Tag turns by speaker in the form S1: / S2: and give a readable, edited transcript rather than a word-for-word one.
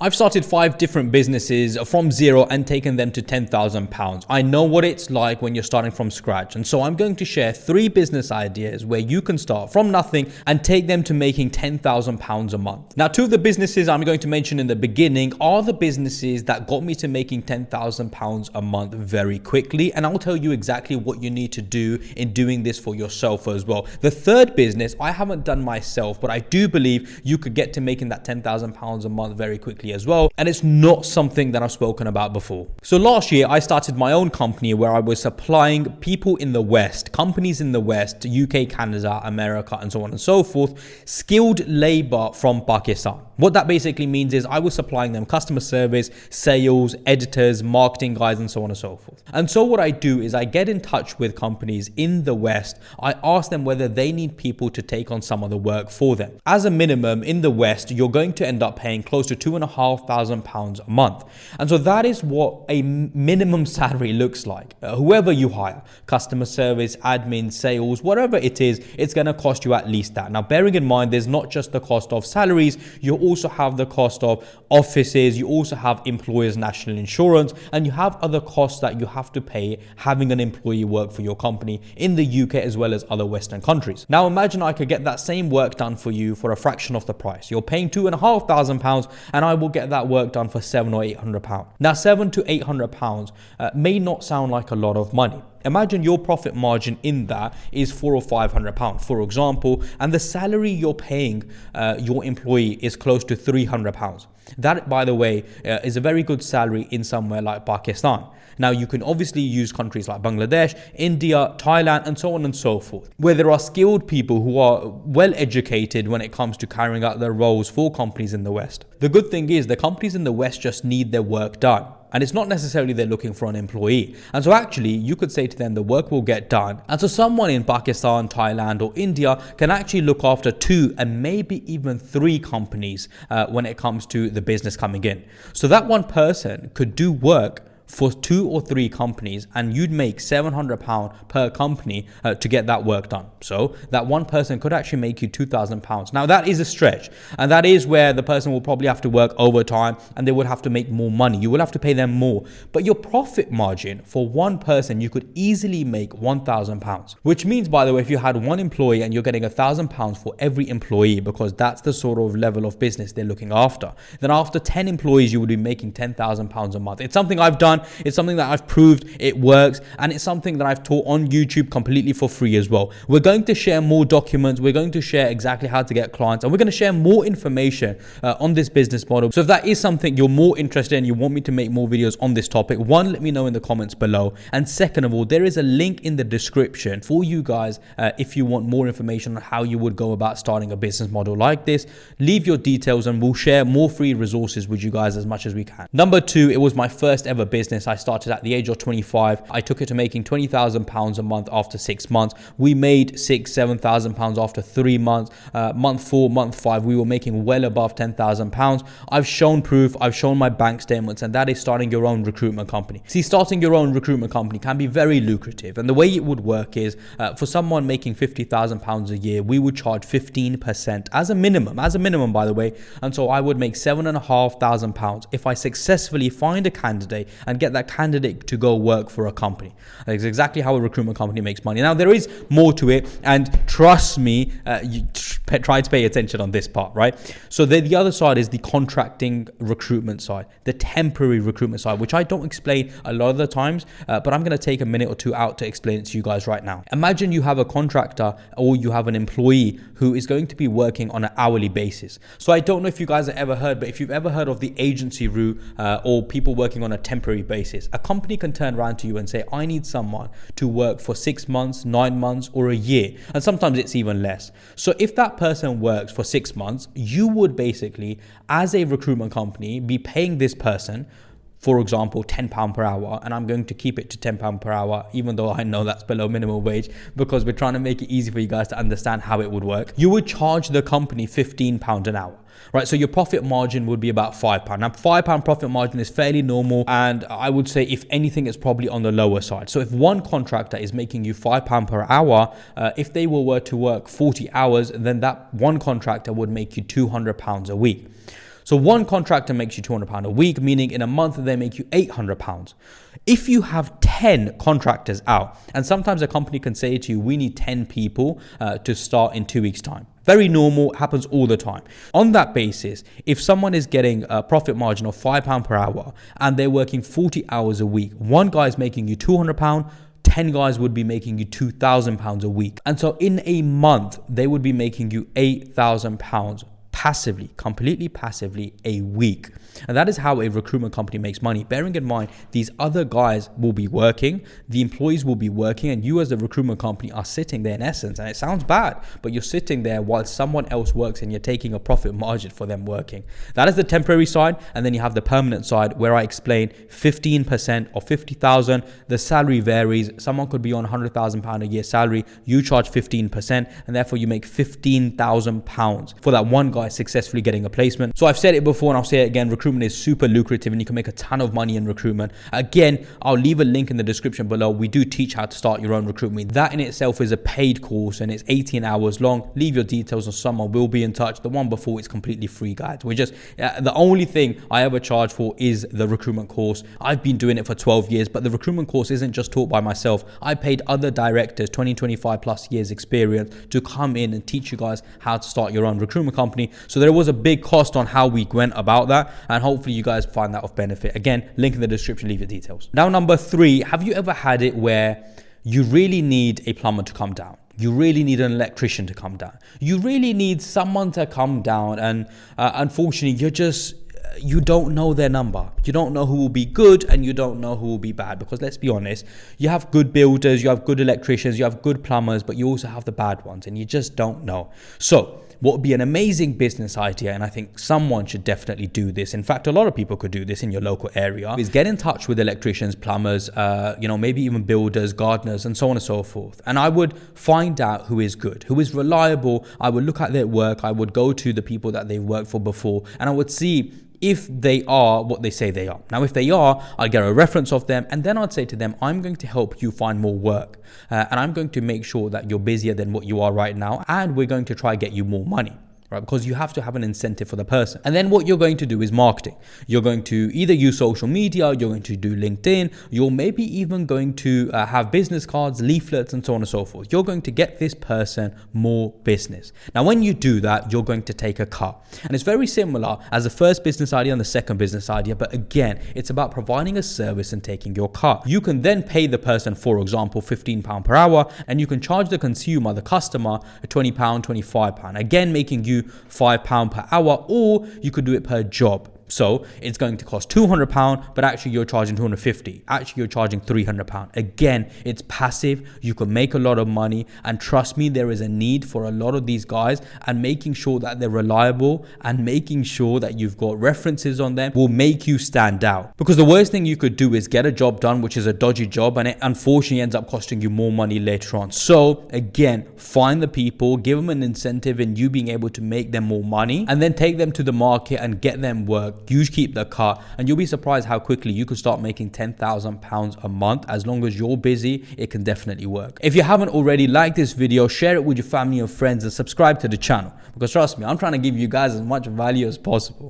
S1: I've started 5 different businesses from zero and taken them to £10,000. I know what it's like when you're starting from scratch. And so I'm going to share 3 business ideas where you can start from nothing and take them to making £10,000 a month. Now, 2 of the businesses I'm going to mention in the beginning are the businesses that got me to making £10,000 a month very quickly. And I'll tell you exactly what you need to do in doing this for yourself as well. The 3rd business I haven't done myself, but I do believe you could get to making that £10,000 a month very quickly as well, and it's not something that I've spoken about before. So last year I started my own company where I was supplying people in the West, companies in the West, UK, Canada, America, and so on and so forth, skilled labor from Pakistan. What that basically means is I was supplying them customer service, sales, editors, marketing guys, and so on and so forth. And so what I do is I get in touch with companies in the West. I ask them whether they need people to take on some of the work for them. As a minimum in the West, you're going to end up paying close to £2,500 a month. And so that is what a minimum salary looks like. Whoever you hire, customer service, admin, sales, whatever it is, it's going to cost you at least that. Now, bearing in mind, there's not just the cost of salaries, you also have the cost of offices, you also have employers' national insurance, and you have other costs that you have to pay having an employee work for your company in the UK as well as other Western countries. Now, imagine I could get that same work done for you for a fraction of the price. You're paying £2,500 and I will get that work done for £700 or £800. Now, £700 to £800 may not sound like a lot of money. Imagine your profit margin in that is £400 or £500, for example, and the salary you're paying your employee is close to £300. That, by the way, is a very good salary in somewhere like Pakistan. Now, you can obviously use countries like Bangladesh, India, Thailand, and so on and so forth, where there are skilled people who are well educated when it comes to carrying out their roles for companies in the West. The good thing is the companies in the West just need their work done. And it's not necessarily they're looking for an employee. And so actually, you could say to them, the work will get done. And so someone in Pakistan, Thailand, or India can actually look after 2 and maybe even 3 companies when it comes to the business coming in. So that one person could do work for 2 or 3 companies, and you'd make £700 per company to get that work done. So that one person could actually make you £2,000. Now, that is a stretch, and that is where the person will probably have to work overtime and they would have to make more money. You will have to pay them more, but your profit margin for one person, you could easily make £1,000, which means, by the way, if you had one employee and you're getting £1,000 for every employee, because that's the sort of level of business they're looking after, then after 10 employees, you would be making £10,000 a month. It's something I've done. It's something that I've proved it works, and it's something that I've taught on YouTube completely for free as well. We're going to share more documents. We're going to share exactly how to get clients, and we're going to share more information on this business model. So if that is something you're more interested in, you want me to make more videos on this topic, 1, let me know in the comments below. And second of all, there is a link in the description for you guys if you want more information on how you would go about starting a business model like this. Leave your details and we'll share more free resources with you guys as much as we can. Number 2, it was my first ever business. I started at the age of 25. I took it to making £20,000 a month after 6 months. We made £6,000-7,000 after 3 months. Month 4, month 5, we were making well above £10,000. I've shown proof. I've shown my bank statements, and that is starting your own recruitment company. See, starting your own recruitment company can be very lucrative, and the way it would work is for someone making £50,000 a year, we would charge 15% as a minimum, by the way. And so I would make £7,500 if I successfully find a candidate and get that candidate to go work for a company. That's exactly how a recruitment company makes money. Now, there is more to it, and trust me, you try to pay attention on this part, right? So the other side is the contracting recruitment side, the temporary recruitment side, which I don't explain a lot of the times, but I'm going to take a minute or 2 out to explain it to you guys right now. Imagine you have a contractor or you have an employee who is going to be working on an hourly basis. So I don't know if you guys have ever heard, but if you've ever heard of the agency route or people working on a temporary basis, a company can turn around to you and say, I need someone to work for 6 months, 9 months, or a year. And sometimes it's even less. So if that person works for 6 months, you would basically, as a recruitment company, be paying this person, for example, £10 per hour, and I'm going to keep it to £10 per hour, even though I know that's below minimum wage, because we're trying to make it easy for you guys to understand how it would work. You would charge the company £15 an hour. Right, so your profit margin would be about £5. Now, £5 profit margin is fairly normal, and I would say, if anything, it's probably on the lower side. So if one contractor is making you £5 per hour, if they were to work 40 hours, then that one contractor would make you £200 a week. So one contractor makes you £200 a week, meaning in a month they make you £800. If you have 10 contractors out, and sometimes a company can say to you, we need 10 people to start in 2 weeks' time. Very normal, happens all the time. On that basis, if someone is getting a profit margin of £5 per hour and they're working 40 hours a week, one guy is making you £200, 10 guys would be making you £2,000 a week. And so in a month, they would be making you £8,000 passively, completely passively a week. And that is how a recruitment company makes money. Bearing in mind, these other guys will be working, the employees will be working, and you as the recruitment company are sitting there in essence. And it sounds bad, but you're sitting there while someone else works and you're taking a profit margin for them working. That is the temporary side. And then you have the permanent side where I explain 15% of 50,000. The salary varies. Someone could be on £100,000 a year salary. You charge 15%, and therefore you make £15,000 for that one guy successfully getting a placement. So I've said it before and I'll say it again, recruitment is super lucrative and you can make a ton of money in recruitment. Again, I'll leave a link in the description below. We do teach how to start your own recruitment. That in itself is a paid course and it's 18 hours long. Leave your details and someone will be in touch. The one before is completely free, guys. The only thing I ever charge for is the recruitment course. I've been doing it for 12 years, but the recruitment course isn't just taught by myself. I paid other directors, 20, 25 plus years experience to come in and teach you guys how to start your own recruitment company. So there was a big cost on how we went about that, and hopefully you guys find that of benefit. Again, link in the description, leave your details. Now, number 3, have you ever had it where you really need a plumber to come down? You really need an electrician to come down. You really need someone to come down, and unfortunately, you don't know their number. You don't know who will be good and you don't know who will be bad, because let's be honest, you have good builders, you have good electricians, you have good plumbers, but you also have the bad ones and you just don't know. So what would be an amazing business idea, and I think someone should definitely do this, in fact a lot of people could do this in your local area, is get in touch with electricians, plumbers, maybe even builders, gardeners, and so on and so forth. And I would find out who is good, who is reliable. I would look at their work. I would go to the people that they've worked for before, and I would see if they are what they say they are. Now, if they are, I'd get a reference of them, and then I'd say to them, I'm going to help you find more work, and I'm going to make sure that you're busier than what you are right now, and we're going to try get you more money. Right? Because you have to have an incentive for the person. And then what you're going to do is marketing. You're going to either use social media, you're going to do LinkedIn, you're maybe even going to have business cards, leaflets, and so on and so forth. You're going to get this person more business. Now, when you do that, you're going to take a cut. And it's very similar as the first business idea and the second business idea. But again, it's about providing a service and taking your cut. You can then pay the person, for example, £15 per hour, and you can charge the consumer, the customer, £20, £25. Again, making you £5 per hour, or you could do it per job. So it's going to cost £200, but actually you're charging £250. Actually, you're charging £300. Again, it's passive. You can make a lot of money. And trust me, there is a need for a lot of these guys, and making sure that they're reliable and making sure that you've got references on them will make you stand out. Because the worst thing you could do is get a job done, which is a dodgy job, and it unfortunately ends up costing you more money later on. So again, find the people, give them an incentive in you being able to make them more money, and then take them to the market and get them work. You keep the cut, and you'll be surprised how quickly you could start making £10,000 a month. As long as you're busy, it can definitely work. If you haven't already, like this video, share it with your family and friends, and subscribe to the channel, because trust me, I'm trying to give you guys as much value as possible.